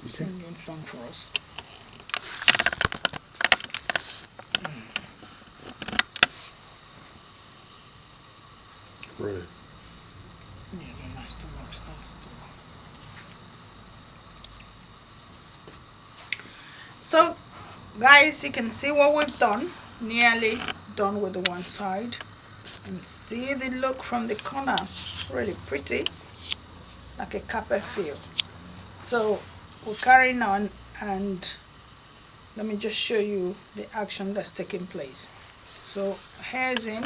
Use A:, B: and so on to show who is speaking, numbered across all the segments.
A: singing song for us.
B: Right.
A: Yeah, it's a nice to work starts too. So guys, you can see what we've done. Nearly done with the one side. And see the look from the corner. Really pretty. Like a carpet feel. So we're carrying on, and let me just show you the action that's taking place. So hairs in,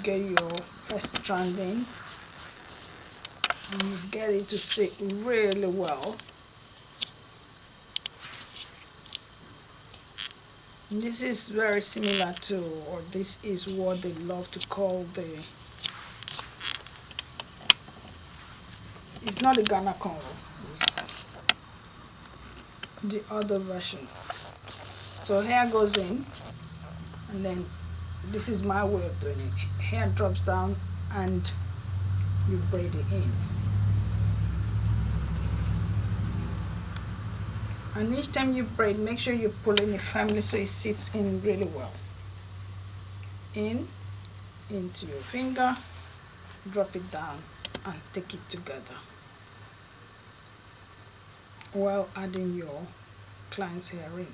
A: get your first strand in, and you get it to sit really well. And this is very similar to, or this is what they love to call it's not the Ghana Cornrow, it's the other version. So hair goes in, and then this is my way of doing it. Hair drops down and you braid it in. And each time you braid, make sure you pull in it firmly so it sits in really well. In, into your finger, drop it down and take it together while adding your client's hair in.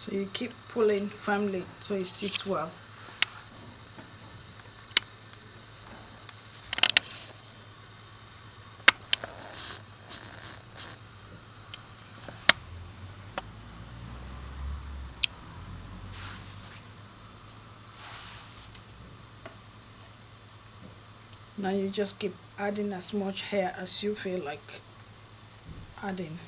A: So you keep pulling firmly so it sits well. Now you just keep adding as much hair as you feel like adding.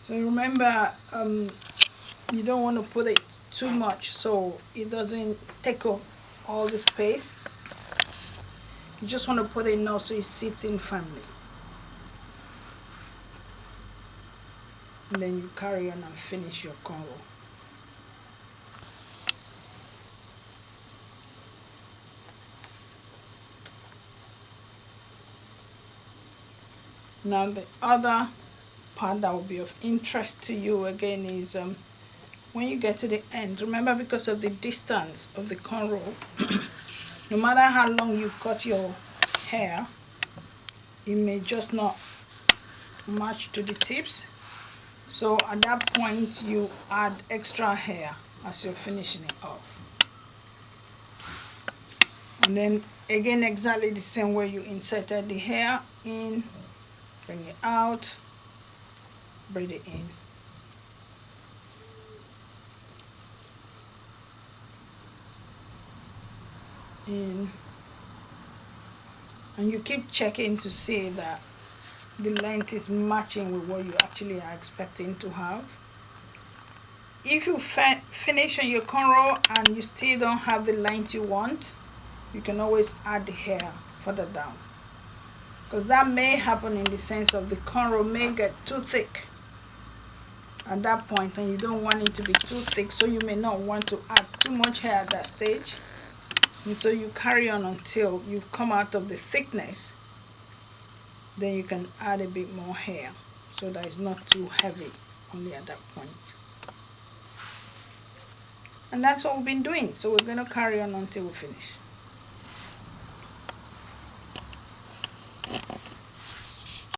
A: So remember, you don't want to put it too much so it doesn't take up all the space. You just want to put it enough so it sits in firmly. And then you carry on and finish your cornrow. Now the other part that will be of interest to you again is when you get to the end, remember, because of the distance of the cornrow, no matter how long you cut your hair, it may just not match to the tips. So at that point you add extra hair as you're finishing it off. And then again, exactly the same way you inserted the hair in, bring it out, braid it in, and you keep checking to see that the length is matching with what you actually are expecting to have. If you finish on your cornrow and you still don't have the length you want, you can always add the hair further down, because that may happen in the sense of the cornrow may get too thick at that point, and you don't want it to be too thick, so you may not want to add too much hair at that stage. And so you carry on until you've come out of the thickness, then you can add a bit more hair so that it's not too heavy only at that point. And that's what we've been doing, so we're going to carry on until we finish.